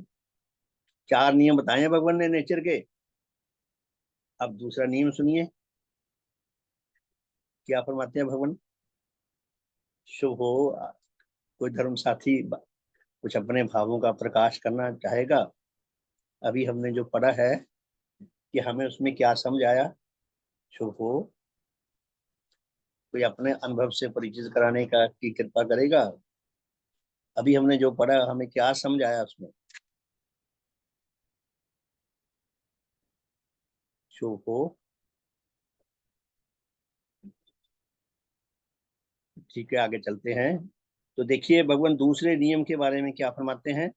4 नियम बताए हैं भगवान ने नेचर के। अब दूसरा नियम सुनिए, क्या फरमाते हैं भगवान। शुभ हो, कोई धर्म साथी कुछ अपने भावों का प्रकाश करना चाहेगा? अभी हमने जो पढ़ा है कि हमें उसमें क्या समझ आया? शुभ हो, कोई अपने अनुभव से परिचित कराने का की कृपा करेगा? अभी हमने जो पढ़ा, हमें क्या समझ आया उसमें? शुभ हो, ठीक है, आगे चलते हैं। तो देखिए भगवान दूसरे नियम के बारे में क्या फरमाते हैं।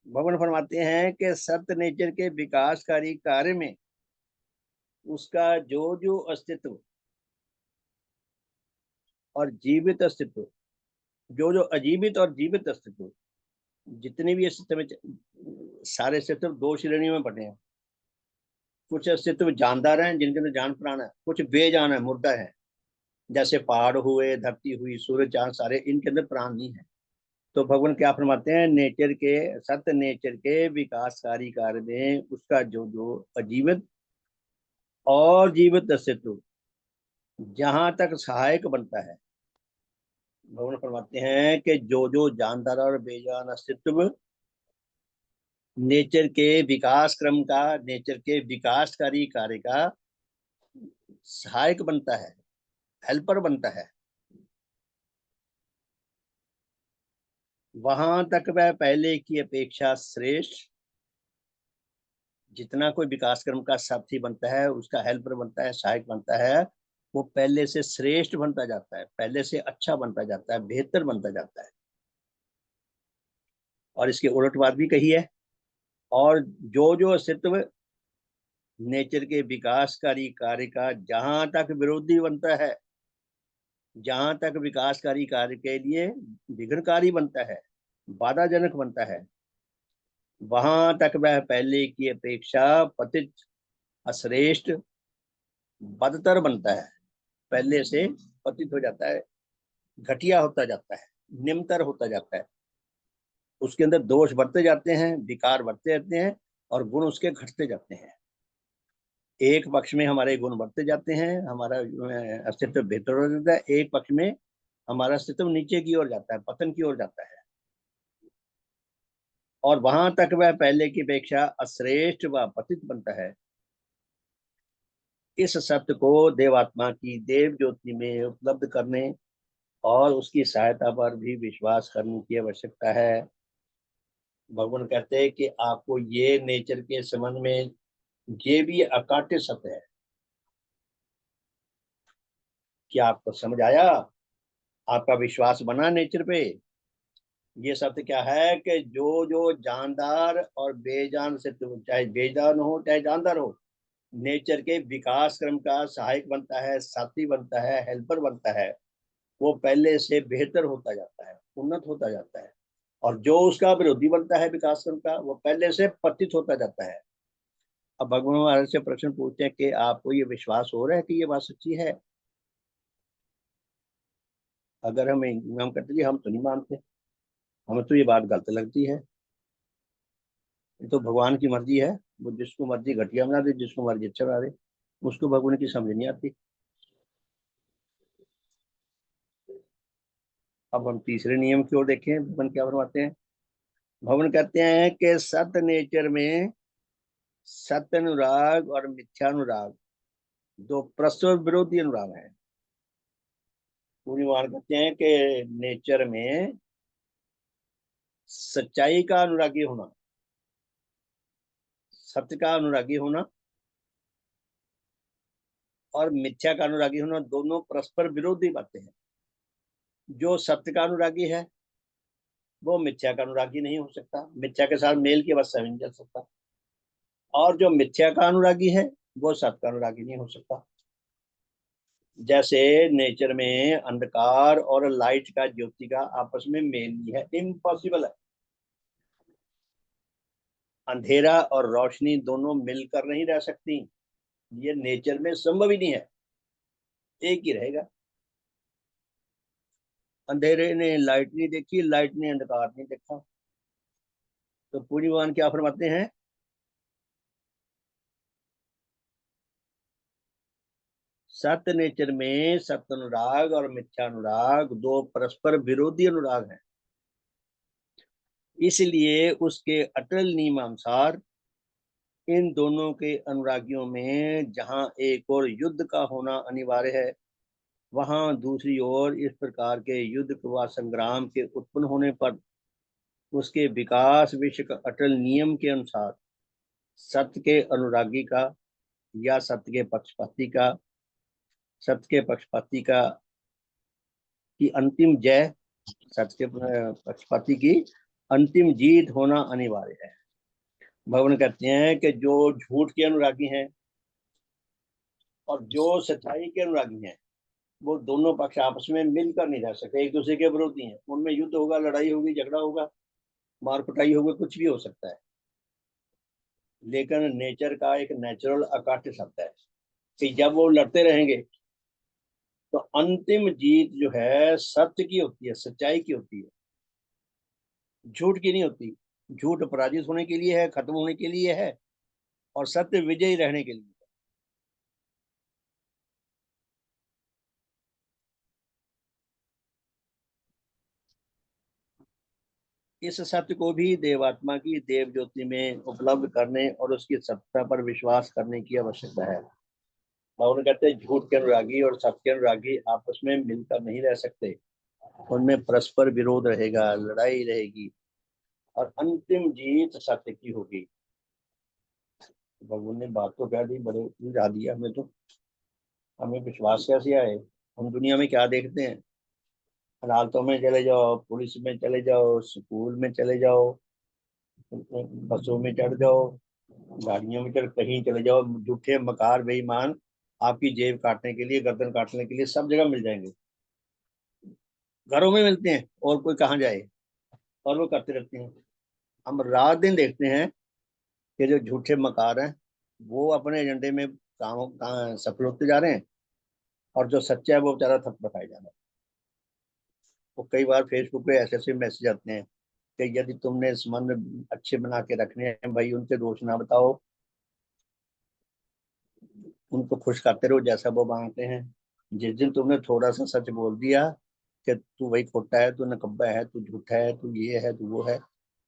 भगवान फरमाते हैं कि सत्य नेचर के विकासकारी कार्य में उसका जो जो अस्तित्व और जीवित अस्तित्व, जो जो अजीवित और जीवित अस्तित्व, जितने भी अस्तित्व में, सारे अस्तित्व 2 श्रेणियों में बटे हैं। कुछ अस्तित्व जानदार हैं, जिनके अंदर जान प्राण है, कुछ बेजान है, मुर्दा है। जैसे पहाड़ हुए, धरती हुई, सूर्य चांद, सारे इनके अंदर प्राण नहीं है। तो भगवान क्या फरमाते हैं, नेचर के, सत्य नेचर के विकासकारी कार्य में उसका जो जो अजीवित और जीवित अस्तित्व जहां तक सहायक बनता है, भगवान फरमाते हैं कि जो जो जानदार और बेजान अस्तित्व नेचर के विकास क्रम का, नेचर के विकासकारी कार्य का सहायक बनता है, हेल्पर बनता है, वहां तक वह पहले की अपेक्षा श्रेष्ठ, जितना कोई विकास क्रम का साथी बनता है, उसका हेल्पर बनता है, सहायक बनता है, वो पहले से श्रेष्ठ बनता जाता है, पहले से अच्छा बनता जाता है, बेहतर बनता जाता है। और इसके उलट बात भी कही है। और जो जो अस्तित्व नेचर के विकासकारी कार्य का जहां तक विरोधी बनता है, जहां तक विकासकारी कार्य के लिए विघ्नकारी बनता है, बाधाजनक बनता है, वहां तक वह पहले की अपेक्षा पतित, अश्रेष्ठ, बदतर बनता है। पहले से पतित हो जाता है, घटिया होता जाता है, निम्नतर होता जाता है। उसके अंदर दोष बढ़ते जाते हैं, विकार बढ़ते जाते हैं, और गुण उसके घटते जाते हैं। एक पक्ष में हमारे गुण बढ़ते जाते हैं, हमारा अस्तित्व बेहतर हो जाता है, एक पक्ष में हमारा अस्तित्व नीचे की ओर जाता है, पतन की ओर जाता है। और वहां तक वह पहले की अपेक्षा अश्रेष्ठ व पतित बनता है। इस सत्य को देवात्मा की देव ज्योति में उपलब्ध करने और उसकी सहायता पर भी विश्वास करने की आवश्यकता है। भगवान कहते हैं कि आपको ये नेचर के संबंध में ये भी अकाट्य सत्य है। क्या आपको समझ आया? आपका विश्वास बना नेचर पे? ये सत्य क्या है कि जो जो जानदार और बेजान से, तो चाहे बेजान हो चाहे जानदार हो, नेचर के विकास क्रम का सहायक बनता है, साथी बनता है, हेल्पर बनता है, वो पहले से बेहतर होता जाता है, उन्नत होता जाता है। और जो उसका विरोधी बनता है विकास क्रम का, वो पहले से पतित होता जाता है। अब भगवान महाराज से प्रश्न पूछते हैं कि आपको ये विश्वास हो रहा है कि ये बात सच्ची है? अगर हम कहते हैं हम तो नहीं मानते, हमें तो ये बात गलत लगती है, ये तो भगवान की मर्जी है, वो जिसको मर्जी घटिया बना दे, जिसको मर्जी अच्छा बना दे, उसको भगवान की समझ नहीं आती। अब हम तीसरे नियम की ओर देखें, भगवान क्या फरमाते हैं। भगवान कहते हैं कि सत्य नेचर में सत्य अनुराग और मिथ्यानुराग दो परस्पर विरोधी अनुराग हैं। पूरी बात कहते हैं कि नेचर में सच्चाई का अनुरागी होना, सत्य का अनुरागी होना और मिथ्या का अनुरागी होना, दोनों परस्पर विरोधी बातें हैं। जो सत्य का अनुरागी है वो मिथ्या का अनुरागी नहीं हो सकता, मिथ्या के साथ मेल की अवस्था में नहीं चल सकता। और जो मिथ्या का अनुरागी है वो सत्य का अनुरागी नहीं हो सकता। जैसे नेचर में अंधकार और लाइट का, ज्योति का आपस में मेल नहीं है, इम्पॉसिबल है। अंधेरा और रोशनी दोनों मिलकर नहीं रह सकती, ये नेचर में संभव ही नहीं है, एक ही रहेगा। अंधेरे ने लाइट नहीं देखी, लाइट ने अंधकार नहीं देखा। तो पूरी भगवान क्या फरमाते हैं, सत्य नेचर में सत्य अनुराग और मिथ्या अनुराग दो परस्पर विरोधी अनुराग हैं। इसलिए उसके अटल नियमानुसार इन दोनों के अनुरागियों में जहां एक और युद्ध का होना अनिवार्य है, वहां दूसरी ओर इस प्रकार के युद्ध व संग्राम के उत्पन्न होने पर उसके विकास विश्व का अटल नियम के अनुसार सत्य के अनुरागी का या सत्य के पक्षपाती का की अंतिम जय, सत्य के पक्षपाती की अंतिम जीत होना अनिवार्य है। भगवान कहते हैं कि जो झूठ के अनुरागी हैं और जो सच्चाई के अनुरागी हैं, वो दोनों पक्ष आपस में मिलकर नहीं रह सकते, एक दूसरे के विरोधी हैं। उनमें युद्ध होगा, लड़ाई होगी, झगड़ा होगा, मार पिटाई होगी, कुछ भी हो सकता है। लेकिन नेचर का एक नेचुरल अकाट्य सत्य है कि जब वो लड़ते रहेंगे तो अंतिम जीत जो है सत्य की होती है, सच्चाई की होती है, झूठ की नहीं होती। झूठ पराजित होने के लिए है, खत्म होने के लिए है, और सत्य विजयी रहने के लिए। इस सत्य को भी देवात्मा की देव ज्योति में उपलब्ध करने और उसकी सत्ता पर विश्वास करने की आवश्यकता है। और कहते हैं झूठ के अनुरागी और सत्य के अनुरागी आपस में मिलकर नहीं रह सकते, उनमें परस्पर विरोध रहेगा, लड़ाई रहेगी, और अंतिम जीत सत्य की होगी। भगवान ने बात तो कह दी, बड़े उलझा दिया हमें तो। हमें विश्वास कैसे आए? हम दुनिया में क्या देखते हैं? अदालतों में चले जाओ, पुलिस में चले जाओ, स्कूल में चले जाओ, बसों में चढ़ जाओ, गाड़ियों में चढ़, कहीं चले जाओ, झूठे मकार बेईमान आपकी जेब काटने के लिए, गर्दन काटने के लिए सब जगह मिल जाएंगे। घरों में मिलते हैं, और कोई कहाँ जाए, और वो करते रहते हैं। हम रात दिन देखते हैं कि जो झूठे मकार हैं वो अपने एजेंडे में काम सफल होते जा रहे हैं, और जो सच्चा है वो बेचारा थप्पड़ खाए जा रहा है। वो कई बार फेसबुक पे ऐसे ऐसे मैसेज आते हैं कि यदि तुमने संबंध अच्छे बना के रखने हैं भाई, उनके दोष ना बताओ, उनको खुश करते रहो जैसा वो मांगते हैं। जिस दिन तुमने थोड़ा सा सच बोल दिया कि तू वही खोटा है, तू नकब्बा है, तू झूठा है, तू ये है, तू वो है,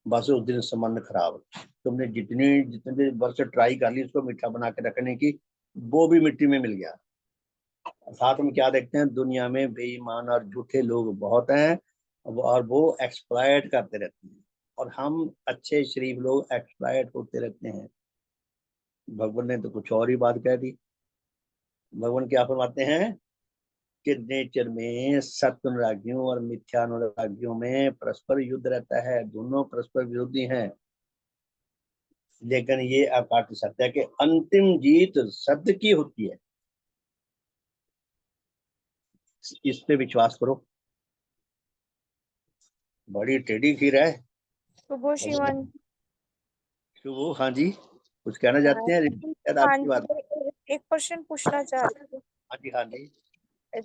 बस उस दिन संबंध खराब। तुमने जितनी जितने वर्ष ट्राई कर ली उसको मीठा बना के रखने की, वो भी मिट्टी में मिल गया। साथ में क्या देखते हैं, दुनिया में बेईमान और झूठे लोग बहुत हैं, और वो एक्सप्लॉयट करते रहते हैं, और हम अच्छे शरीफ लोग एक्सप्लॉयट होते रहते हैं। भगवान ने तो कुछ और ही बात कह दी। भगवान क्या फरमाते हैं के नेचर में सत्य अनुरागियों और मिथ्या अनुरागियों में परस्पर युद्ध रहता है, दोनों परस्पर विरोधी हैं। लेकिन ये अकाट सत्य है कि अंतिम जीत सत्य की होती है, इस पे विश्वास करो। बड़ी टेढ़ी खीर है। शुभ शिवन। शुभ, हाँ जी, कुछ कहना चाहते हैं? शायद हाँ आपकी बात। जी, एक क्वेश्चन पूछना चाह रही थी। हाँ जी, हाँ जी।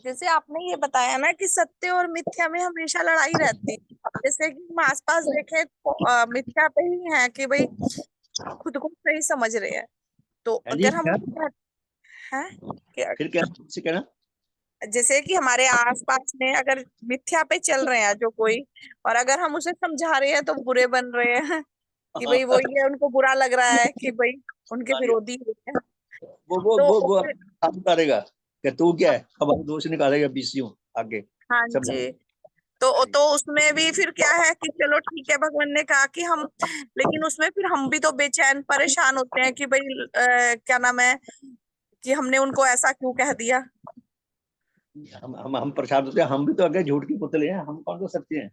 जैसे आपने ये बताया ना कि सत्य और मिथ्या में हमेशा लड़ाई रहती है, जैसे कि हम आसपास देखें तो मिथ्या पे ही है कि भाई खुद को सही समझ रहे हैं, तो हाँ जी, अगर हम क्या? हैं कि फिर क्या से कहना? जैसे कि हमारे आसपास में अगर मिथ्या पे चल रहे हैं जो कोई, और अगर हम उसे समझा रहे हैं तो बुरे बन रहे हैं कि भाई वो ये उनको बुरा लग रहा है कि भाई उनके विरोधी है। वो तो आप करेगा कि तू क्या है, अब हम दोष निकालेगा बीसीओ आगे। हाँ समझा? जी, तो उसमें भी फिर क्या है कि चलो ठीक है, भगवान ने कहा कि हम, लेकिन उसमें फिर हम भी तो बेचैन परेशान होते हैं कि भाई क्या नाम है कि हमने उनको ऐसा क्यों कह दिया। हम परेशान होते हैं, हम भी तो अगर झूठ के पुतले हैं, हम कौन तो सत्य हैं?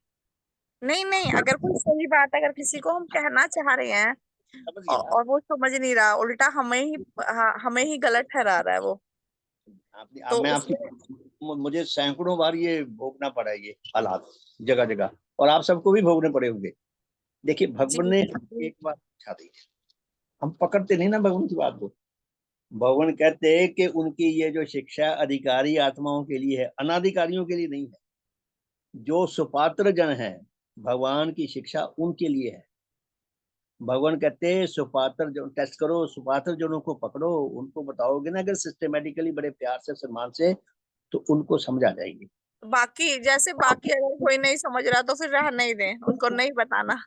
नहीं नहीं, अगर कोई सही बात अगर किसी को हम कहना चाह रहे हैं समझ गया ना? और वो समझ नहीं रहा, उल्टा हमें ही गलत ठहरा रहा है वो, आपने तो मैं आपकी, उसमें मुझे सैकड़ों बार ये भोगना पड़ा है, ये हालात जगह जगह, और आप सबको भी भोगने पड़े होंगे। देखिए, जी भगवान ने एक बात पूछा दी, हम पकड़ते नहीं ना भगवान की बात को। भगवान कहते हैं कि उनकी ये जो शिक्षा अधिकारी आत्माओं के लिए है, अनाधिकारियों के लिए नहीं है। जो सुपात्र जन है, भगवान की शिक्षा उनके लिए है। भगवान कहते हैं सुपात्र जो टेस्ट करो, सुपात्र जनों को पकड़ो, उनको बताओगे ना अगर सिस्टमेटिकली बड़े प्यार से सम्मान से, तो उनको समझ आ जाएगी। बाकी अगर कोई नहीं समझ रहा तो फिर रहने ही दें, उनको नहीं बताना।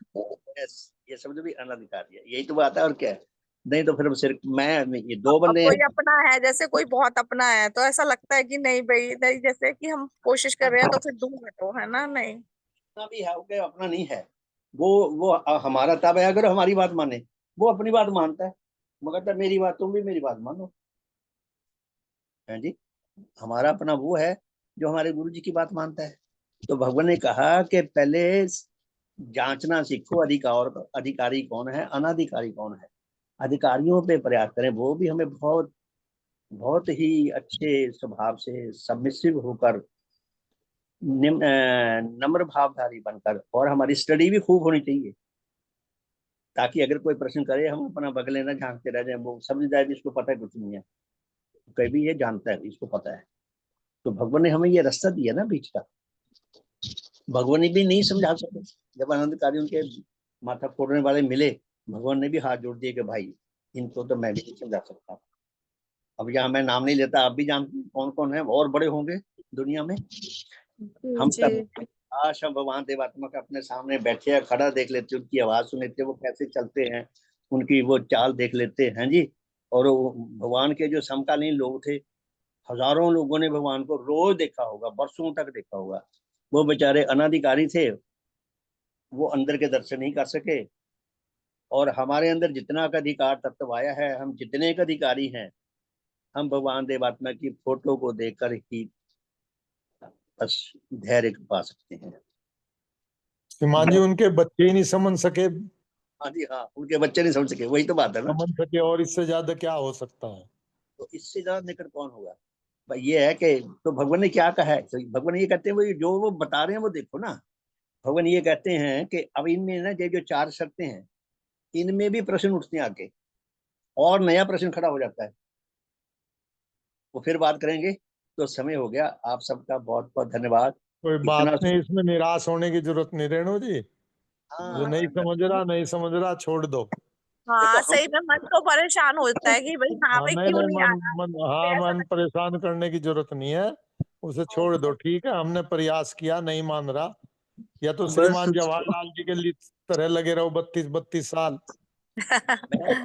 यस, ये शब्द भी अनधिकारी है, यही तो बात है, और क्या है? नहीं तो फिर सिर्फ मैं ये दो अब बंदे कोई हैं। अपना है, जैसे कोई बहुत अपना है तो ऐसा लगता है कि नहीं भाई नहीं, जैसे कि हम कोशिश कर रहे हैं तो फिर दूर हटो, है ना? नहीं, अपना भी है, ओके, अपना नहीं है। वो हमारा तब है अगर हमारी बात माने। वो अपनी बात मानता है, मगर तब मेरी बात, तुम भी मेरी बात मानो। है जी। हमारा अपना वो है जो हमारे गुरु जी की बात मानता है। तो भगवान ने कहा कि पहले जांचना सीखो, अधिकारी कौन है, अनाधिकारी कौन है। अधिकारियों पे प्रयास करें, वो भी हमें बहुत बहुत ही अच्छे स्वभाव से सबमिसिव होकर, नम्र भावधारी बनकर, और हमारी स्टडी भी खूब होनी चाहिए, ताकि अगर कोई प्रश्न करे हम अपना बगले ना झांकते रह जाए, वो समझ जाए कि इसको पता है कुछ नहीं है। कभी भी ये जानता है, इसको पता है। तो भगवान ने हमें ये रास्ता दिया ना बीच का। भगवान ने भी नहीं समझा सके, जब आनंदकारी उनके माथा फोड़ने वाले मिले, भगवान ने भी हाथ जोड़ दिए कि भाई इनको तो मैं भी नहीं समझा सकता। अब यहाँ मैं नाम नहीं लेता, आप भी जानते हैं कौन कौन है, और बड़े होंगे दुनिया में। जी हम जी सब काश हम भगवान देवात्मा के अपने सामने बैठे हैं, खड़ा देख लेते, उनकी आवाज सुन लेते, वो कैसे चलते हैं, उनकी वो चाल देख लेते हैं जी। और भगवान के जो समकालीन लोग थे, हजारों लोगों ने भगवान को रोज देखा होगा, वर्षों तक देखा होगा। वो बेचारे अनाधिकारी थे, वो अंदर के दर्शन नहीं कर सके। और हमारे अंदर जितना का अधिकार तत्व आया है, हम जितने का अधिकारी हैं, हम भगवान देवात्मा की फोटो को देखकर ही बस धैर्य पा सकते हैं। श्रीमान जी, उनके बच्चे ही नहीं समझ सके, हाँ जी, हाँ, उनके बच्चे नहीं समझ सके, वही तो बात है ना। समझ सके, और इससे ज्यादा क्या हो सकता है? तो इससे ज्यादा निकट कौन होगा भाई? ये है कि तो भगवान ने क्या कहा है, तो भगवान ये कहते हैं वो जो वो बता रहे हैं वो देखो ना। भगवान ये कहते हैं कि अब इनमें ना ये जो चार शर्तें हैं, इनमें भी प्रश्न उठते हैं आगे, और नया प्रश्न खड़ा हो जाता है। वो फिर बात करेंगे। तो समय हो गया, आप सबका बहुत बहुत धन्यवाद। कोई बात इतना नहीं, इसमें निराश होने की जरूरत नहीं रेणु जी। जो नहीं हाँ, समझ रहा छोड़ दो। देखो हाँ, हम, सही में मन तो परेशान होता है कि भाई हाँ हाँ, भाई नहीं क्यों नहीं, नहीं आ रहा, फिर ऐसा मन लगता परेशान करने की जरूरत नहीं है। उसे छोड़ दो, ठीक है, हमने प्रयास किया, नहीं मान रहा। या तो बस श्रीमान जवाहरलाल जी के तरह लगे रहो 32 साल। है।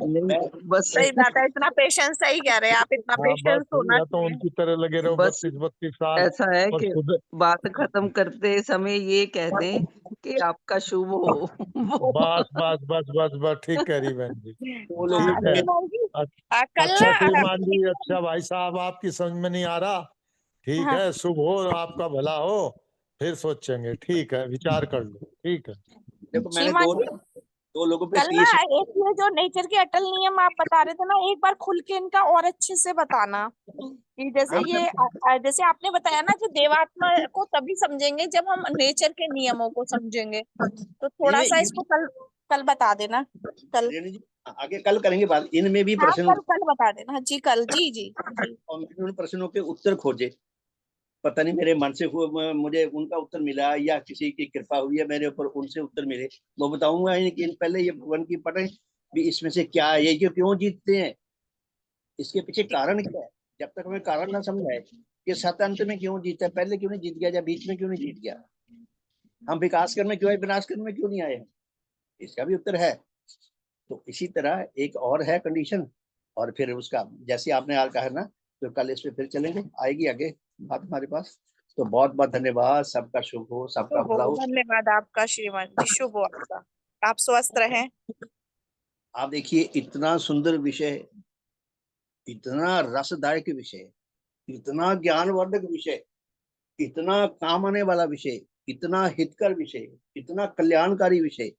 नहीं, बस सही बात है, इतना पेशेंस, सही कह रहे हैं आप, इतना हाँ बस, पेशेंस होना या तो चाहिए। उनकी तरह लगे रहो बस 32 साल। ऐसा है और कि खुद बात खत्म करते समय ये कह दें कि आपका शुभ हो। वो बस बस बस बस बस, ठीक कह रही बहन जी। वो लोग हाँ ठीक है। श्रीमान जी, अच्छा कल अच्छा ना श्रीमान जी, अच्छा भाई साहब, आपकी समझ में नहीं आ रहा ठीक हाँ। है, शुभ हो, आपका भला हो, फिर सोचेंगे। ठीक है, विचार कर लो। ठीक है। देखो मैंने सीमा जी, दो लोगों पे कल ना 30 एक ये जो नेचर के अटल नियम आप बता रहे थे ना, एक बार खुल के इनका और अच्छे से बताना कि जैसे ये जैसे आपने बताया ना कि देवात्मा को तभी समझेंगे जब हम नेचर के नियमों को समझेंगे, तो थोड़ा सा इसको कल कल बता देना। कल रेणु जी आगे कल करेंगे बात, इनमें भी हाँ, प्रश्न कल बता देना जी। कल जी जी जी। और मैंने उन प्रश्नों के उत्तर खोजे, पता नहीं मेरे मन से हुआ, मुझे उनका उत्तर मिला या किसी की कृपा हुई है मेरे ऊपर उनसे उत्तर मिले, वो बताऊंगा कि पहले ये भगवान की पढ़े भी इसमें से क्या है, ये क्यों जीतते हैं, इसके पीछे कारण क्या है। जब तक हमें कारण ना समझ आए कि सत अंत में क्यों जीता, पहले क्यों नहीं जीत गया या बीच में क्यों नहीं जीत गया, हम विकास करने क्यों आए, विनाश करने क्यों नहीं आए, इसका भी उत्तर है। तो इसी तरह एक और है कंडीशन, और फिर उसका जैसे आपने आज कहा ना, तो कल इस पे फिर चलेंगे, आएगी आगे बात हमारे पास। तो बहुत बहुत धन्यवाद, सबका शुभ हो, सबका शुभ भला हो, हो। धन्यवाद आपका श्रीमान जी, शुभ हो आपका, आप स्वस्थ रहें। आप देखिए इतना सुंदर विषय, इतना रसदायक विषय, इतना ज्ञानवर्धक विषय, इतना काम आने वाला विषय, इतना हितकर विषय, इतना कल्याणकारी विषय,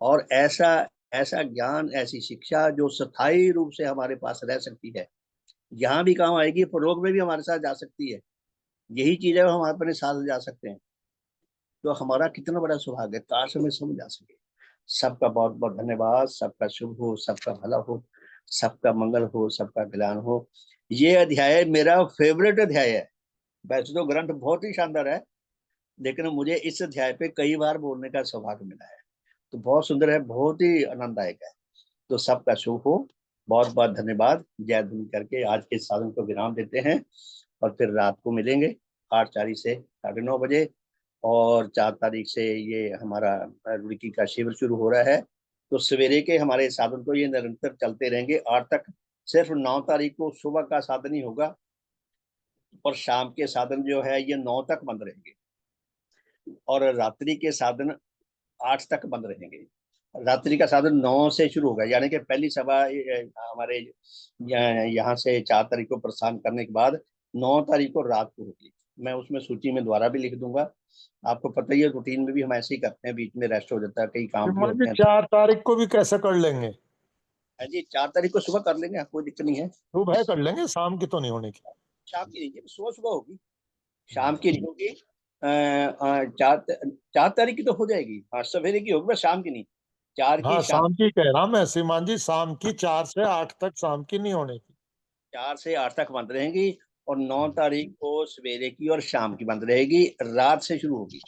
और ऐसा ऐसा ज्ञान, ऐसी शिक्षा जो स्थायी रूप से हमारे पास रह सकती है, यहाँ भी काम आएगी, प्रयोग में भी हमारे साथ जा सकती है, यही चीज है हम अपने साथ जा सकते हैं। तो हमारा कितना बड़ा सौभाग्य है, काश हमें समझ आ सके। सबका बहुत बहुत धन्यवाद, सबका शुभ हो, सबका भला हो, सबका मंगल हो, सबका कल्याण हो। ये अध्याय मेरा फेवरेट अध्याय है। वैसे तो ग्रंथ बहुत ही शानदार है, लेकिन मुझे इस अध्याय पे कई बार बोलने का सौभाग्य मिला है। तो बहुत सुंदर है, बहुत ही आनंददायक है। तो सबका शुभ हो, बहुत बहुत धन्यवाद। जय धुन करके आज के साधन को विराम देते हैं, और फिर रात को मिलेंगे 8:40 से 9:30 बजे, और 4 तारीख से ये हमारा रुड़की का शिविर शुरू हो रहा है। तो सवेरे के हमारे साधन तो ये निरंतर चलते रहेंगे 8 तक। सिर्फ 9 तारीख को सुबह का साधन ही होगा, और शाम के साधन जो है ये 9 तक बंद रहेंगे, और रात्रि के साधन 8 तक बंद रहेंगे। रात्रि का साधन 9 से शुरू होगा, यानी कि पहली सभा हमारे यहाँ से 4 तारीख को प्रस्थान करने के बाद 9 तारीख को रात को होगी। मैं उसमें सूची में द्वारा भी लिख दूंगा। आपको पता ही है, रूटीन में भी हम ऐसे ही करते हैं, बीच में रेस्ट हो जाता है, कई काम भी होते हैं। 4 तारीख को भी कैसे कर लेंगे? जी 4 तारीख को सुबह कर लेंगे, कोई दिक्कत नहीं है। सुबह कर लेंगे, शाम की तो नहीं होने की। शाम की नहीं, सुबह सुबह होगी, शाम की नहीं होगी। 4 तारीख की तो हो जाएगी, हाँ सवेरे की होगी, बस शाम की नहीं। 4 की हाँ, शाम, शाम की कह रहा मैं श्रीमान जी, शाम की 4 से 8 तक शाम की नहीं होने की। 4 से 8 तक बंद रहेंगी, और 9 तारीख को सवेरे की और शाम की बंद रहेगी, रात से शुरू होगी।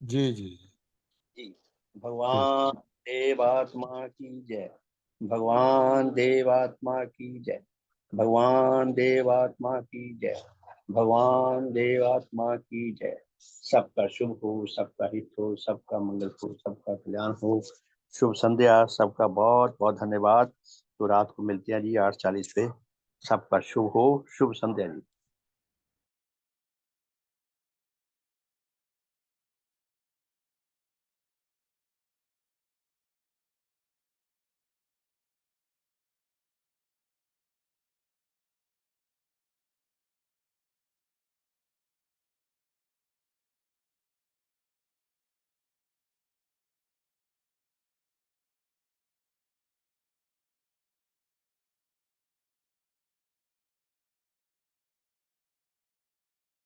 जी जी जी, ठीक। भगवान देवात्मा की जय, भगवान देवात्मा की जय, भगवान देवात्मा की जय, भगवान देवात्मा की जय। सबका शुभ हो, सबका हित हो, सबका मंगल हो, सबका कल्याण हो। शुभ संध्या, सबका बहुत बहुत धन्यवाद। तो रात को मिलते हैं जी 8:40 पे। सबका शुभ हो, शुभ संध्या जी।